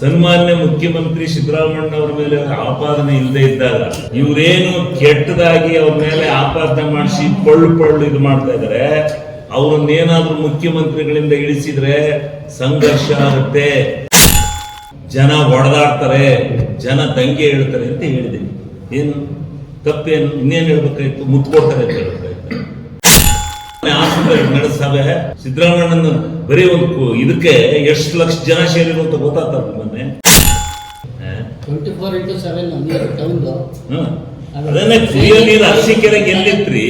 ಸನ್ಮಾನ್ಯ ಮುಖ್ಯಮಂತ್ರಿ ಸಿದ್ದರಾಮಯ್ಯನವರ ಮೇಲೆ ಆಪಾದನೆ ಇಲ್ಲದೆ ಇದ್ದಾಗ ಇವರೇನು ಕೆಟ್ಟದಾಗಿ ಅವ್ರ ಮೇಲೆ ಆಪಾದನೆ ಮಾಡಿಸಿ ಪಳ್ಳು ಇದು ಮಾಡ್ತಾ ಇದಾರೆ. ಅವ್ರನ್ನೇನಾದ್ರೂ ಮುಖ್ಯಮಂತ್ರಿಗಳಿಂದ ಇಳಿಸಿದ್ರೆ ಸಂಘರ್ಷ ಆಗುತ್ತೆ, ಜನ ಹೊಡೆದಾಡ್ತಾರೆ, ಜನ ದಂಗೆ ಹೇಳ್ತಾರೆ ಅಂತ ಹೇಳಿದ್ದೀನಿ. ಏನು ತಪ್ಪೇನು? ಇನ್ನೇನು ಹೇಳ್ಬೇಕಾಯ್ತು? ಮುತ್ಕೊಡ್ತಾರೆ ಅಂತ ಹೇಳ್ಬೇಕಾಯ್ತು. ನಡೆಸವೆ ಸಿದ್ದರಾಮಯ್ಯನ ಬರೀ ಒಂದು ಇದಕ್ಕೆ ಎಷ್ಟು ಲಕ್ಷ ಜನ ಸೇರಿರು ಅಂತ ಗೊತ್ತಾಗ್ತದೆ. ಮೊನ್ನೆ 24x7 ಅದನ್ನೇ ಕುಡಿಯೋ ನೀರು ಅರಸೀಕೆರೆಗೆ ಎಲ್ಲಿತ್ರಿ?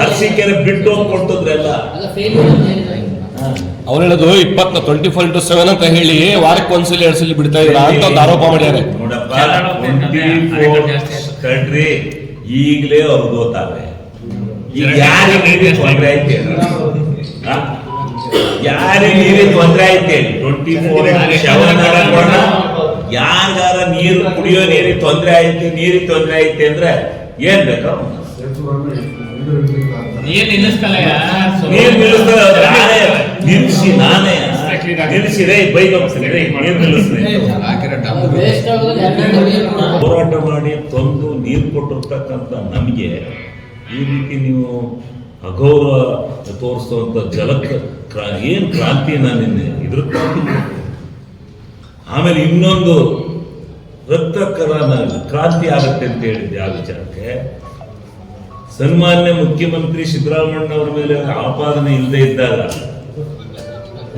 ಅರಸೀಕೆರೆ ಬಿಟ್ಟು ಹೋಗಿ ಕೊಟ್ಟಿದ್ರಲ್ಲ. ಅವ್ರು ಹೇಳೋದು 24x7 ಅಂತ ಹೇಳಿ ವಾರಕ್ಕೆ ಒಂದ್ಸಲಿ 2 ಸಲ ಬಿಡ್ತಾ ಇದ್ರ ಅಂತ ಒಂದು ಆರೋಪ ಮಾಡ್ಯಾರೆ. ನೋಡಪ್ಪ, ಕಡ್ರಿ ಈಗಲೇ ಅವ್ರಿಗೆ ಗೊತ್ತಾವೆ. ಈಗ ಯಾರಿಗೆ ತೊಂದರೆ ಐತೆ? ಯಾರಿಗೆ ನೀರಿಗೆ ತೊಂದರೆ ಐತೆ? 24x7 ಯಾರಿಗಾರ ನೀರು ಕುಡಿಯೋ ನೀರಿಗೆ ತೊಂದರೆ ಐತೆ, ನೀರಿಗೆ ತೊಂದರೆ ಐತೆ ಅಂದ್ರೆ ಏನ್ ಬೇಕು? ನೀರು ನಿಲ್ಲಿಸ್ತಾರೆ. ನಾನೇ ನಿಲ್ಲಿಸಿದೆ ಬೈಕ್ ಹೋಗ್ತೀನಿ. ಹೋರಾಟ ಮಾಡಿ ತಂದು ನೀರು ಕೊಟ್ಟಿರ್ತಕ್ಕಂಥ ನಮಗೆ ಈ ರೀತಿ ನೀವು ಅಗೌರವ ತೋರಿಸುವಂತ ಏನ್ ಕ್ರಾಂತಿ ನಿನ್ನೆ ಇದ್ರ ಆಮೇಲೆ ಇನ್ನೊಂದು ರಕ್ತಕರ ಕ್ರಾಂತಿ ಆಗುತ್ತೆ ಅಂತ ಹೇಳಿದ್ದೆ. ಆ ವಿಚಾರಕ್ಕೆ ಸನ್ಮಾನ್ಯ ಮುಖ್ಯಮಂತ್ರಿ ಸಿದ್ದರಾಮಯ್ಯನವರ ಮೇಲೆ ಆಪಾದನೆ ಇಲ್ಲದೆ ಇದ್ದಾಗ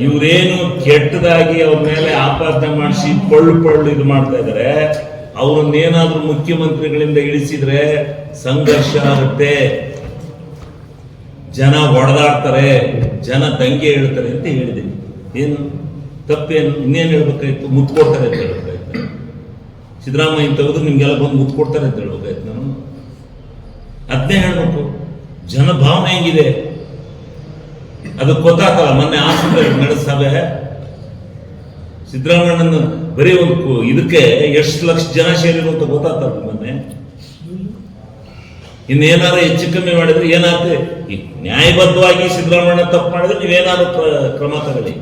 ಇವರೇನು ಕೆಟ್ಟದಾಗಿ ಅವ್ರ ಮೇಲೆ ಆಪಾದನೆ ಮಾಡಿಸಿ ಪಳ್ಳು ಇದು ಮಾಡ್ತಾ ಇದಾರೆ. ಅವ್ರನ್ನೇನಾದ್ರೂ ಮುಖ್ಯಮಂತ್ರಿಗಳಿಂದ ಇಳಿಸಿದ್ರೆ ಸಂಘರ್ಷ ಆಗುತ್ತೆ, ಜನ ಹೊಡೆದಾಡ್ತಾರೆ, ಜನ ದಂಗೆ ಹೇಳ್ತಾರೆ ಅಂತ ಹೇಳಿದ್ದೀನಿ. ಏನು ತಪ್ಪೇನು? ಇನ್ನೇನು ಹೇಳ್ಬೇಕಾಯ್ತು? ಮುತ್ಕೊಡ್ತಾರೆ ಅಂತ ಹೇಳ್ಬೇಕಾಯ್ತು. ಸಿದ್ದರಾಮಯ್ಯ ತೆಗೆದು ನಿಮ್ಗೆಲ್ಲ ಬಂದು ಮುತ್ಕೊಡ್ತಾರೆ ಅಂತ ಹೇಳ್ಬೇಕಾಯ್ತು. ನಾನು ಅದನ್ನೇ ಹೇಳ್ಬೇಕು. ಜನ ಭಾವನೆ ಹೆಂಗಿದೆ ಅದಕ್ಕೆ ಗೊತ್ತಾಗಲ್ಲ. ಮೊನ್ನೆ ಆಸ್ಪತ್ರೆ ನಡೆಸವೆ ಸಿದ್ದರಾಮಯ್ಯನ ಬರೀ ಒಂದು ಇದಕ್ಕೆ ಎಷ್ಟು ಲಕ್ಷ ಜನ ಸೇರಿರು ಅಂತ ಗೊತ್ತಾಗ್ತದೆ. ಮೊನ್ನೆ ಇನ್ನೇನಾದ್ರು ಹೆಚ್ಚು ಕಮ್ಮಿ ಮಾಡಿದ್ರೆ ಏನಾಗ್ತದೆ? ನ್ಯಾಯಬದ್ಧವಾಗಿ ಸಿದ್ದರಾಮಯ್ಯ ತಪ್ಪು ಮಾಡಿದ್ರೆ ನೀವೇನಾದ್ರು ಕ್ರಮ ತಗೊಳ್ಳಿ.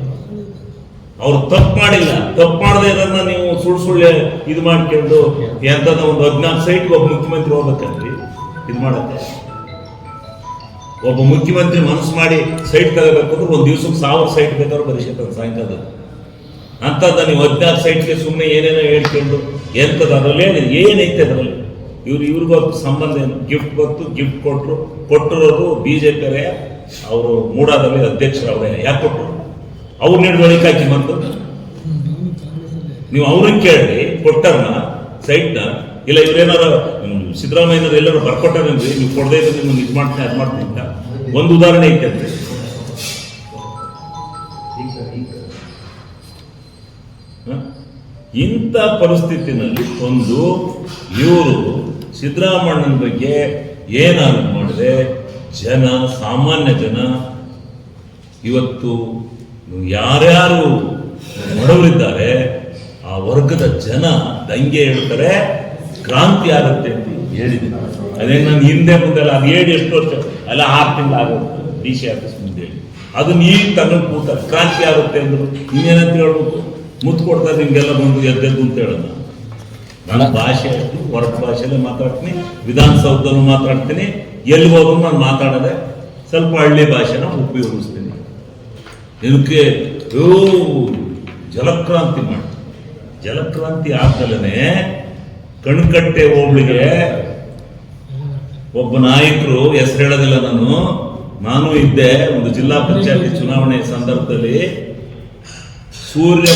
ಅವ್ರು ತಪ್ಪು ಮಾಡಿಲ್ಲ. ತಪ್ಪು ಮಾಡದೆ ಇದನ್ನ ನೀವು ಸುಳ್ಳು ಇದು ಮಾಡ್ಕೊಂಡು ಎಂತದ ಒಂದು 14 ಸೈಟ್ಗೆ ಒಬ್ಬ ಮುಖ್ಯಮಂತ್ರಿ ಹೋಗ್ಬೇಕಂದ್ರಿ ಇದು ಮಾಡತ್ತೆ. ಒಬ್ಬ ಮುಖ್ಯಮಂತ್ರಿ ಮನಸ್ಸು ಮಾಡಿ ಸೈಟ್ ತಗೋಬೇಕಂದ್ರೆ ಒಂದು ದಿವ್ಸಕ್ಕೆ 1000 ಸೈಟ್ ಬೇಕಾದ್ರೂ ಬರೀತಾರೆ ಸಾಯಂಕಾಲ. ಅಂತದ ನೀವು 14 ಸೈಟ್ಗೆ ಸುಮ್ಮನೆ ಏನೇನೋ ಹೇಳ್ಕೊಂಡು ಎಂತದ ಅದರಲ್ಲಿ ಏನೈತೆ ಅದರಲ್ಲಿ? ಇವ್ರಿಗೂ ಸಂಬಂಧ ಏನು? ಗಿಫ್ಟ್ ಗೊತ್ತು, ಗಿಫ್ಟ್ ಕೊಟ್ಟಿರೋದು ಬಿಜೆಪಿ ಅವರು ಮೂಡಾದಲ್ಲಿ ಅಧ್ಯಕ್ಷರು ಅವರೇ. ಯಾಕೆ ಕೊಟ್ಟರು? ಅವ್ರು ನೀಡಿದೊಳಗೆ ಹಾಕಿ ಬಂತು. ನೀವು ಅವ್ರಿಗೆ ಕೇಳಿ ಕೊಟ್ಟರ್ನ ಸೈಟ್ನ ಇಲ್ಲ ಇವ್ರೇನಾರ ಸಿದ್ದರಾಮಯ್ಯನವ್ರು ಎಲ್ಲರೂ ಬರ್ಕೊಟ್ಟಾರೇನ್ರಿ ನೀವು ಕೊಡದೇ ಇದ್ರೆ ನಿಮ್ಗೆ ಇದು ಮಾಡ್ತೀನಿ ಅದು ಮಾಡ್ತೀನಿ ಅಂತ ಒಂದು ಉದಾಹರಣೆ ಐತೆ ಅಂದ್ರೆ ಇಂಥ ಪರಿಸ್ಥಿತಿನಲ್ಲಿ ಒಂದು ಇವರು ಸಿದ್ದರಾಮಯ್ಯನ ಬಗ್ಗೆ ಏನಾದ್ರು ಮಾಡಿದ್ರೆ ಜನ, ಸಾಮಾನ್ಯ ಜನ, ಇವತ್ತು ಯಾರ್ಯಾರು ಬಡವರಿದ್ದಾರೆ ಆ ವರ್ಗದ ಜನ ದಂಗೆ ಹೇಳ್ತಾರೆ, ಕ್ರಾಂತಿ ಆಗುತ್ತೆ ಅಂತ ಹೇಳಿದ್ದೀನಿ. ಅದೇ ನಾನು ಹಿಂದೆ ಮುಂದೆ ಅದು ಹೇಳಿ ಎಷ್ಟು ವರ್ಷ ಅಲ್ಲ 6 ತಿಂಗಳು ಆಗುತ್ತೆ DC ಆಫೀಸ್ ಮುಂದೆ ಹೇಳಿ ಅದನ್ನ ಈಗ ತಗೊಂಡು ಕೂತಾರೆ ಕ್ರಾಂತಿ ಆಗುತ್ತೆ ಅಂದ್ರು. ಇನ್ನೇನಂತ ಹೇಳ್ಬೇಕು? ಮುತ್ತು ಕೊಡ್ತಾರೆ ನಿಮ್ಗೆಲ್ಲ ಬಂದು ಎದ್ದೆದ್ದು ಅಂತ ಹೇಳೋಣ. ನನ್ನ ಭಾಷೆ ಹೊರಟ ಭಾಷೆಯಲ್ಲೇ ಮಾತಾಡ್ತೀನಿ, ವಿಧಾನಸೌಧದಲ್ಲೂ ಮಾತಾಡ್ತೀನಿ, ಎಲ್ಲಿ ಹೋದ್ರು ನಾನು ಮಾತಾಡದೆ ಸ್ವಲ್ಪ ಹಳ್ಳಿ ಭಾಷೆನ ಉಪಯೋಗಿಸ್ತೀನಿ. ಇದಕ್ಕೆ ಜಲಕ್ರಾಂತಿ ಮಾಡಿ ಜಲಕ್ರಾಂತಿ ಆದ್ಮೇಲೆ ಕಣ್ಕಟ್ಟೆ ಹೋಬಳಿಗೆ ಒಬ್ಬ ನಾಯಕರು ಹೆಸರು ಹೇಳೋದಿಲ್ಲ, ನಾನು ಇದ್ದೆ ಒಂದು ಜಿಲ್ಲಾ ಪಂಚಾಯತಿ ಚುನಾವಣೆ ಸಂದರ್ಭದಲ್ಲಿ. ಸೂರ್ಯ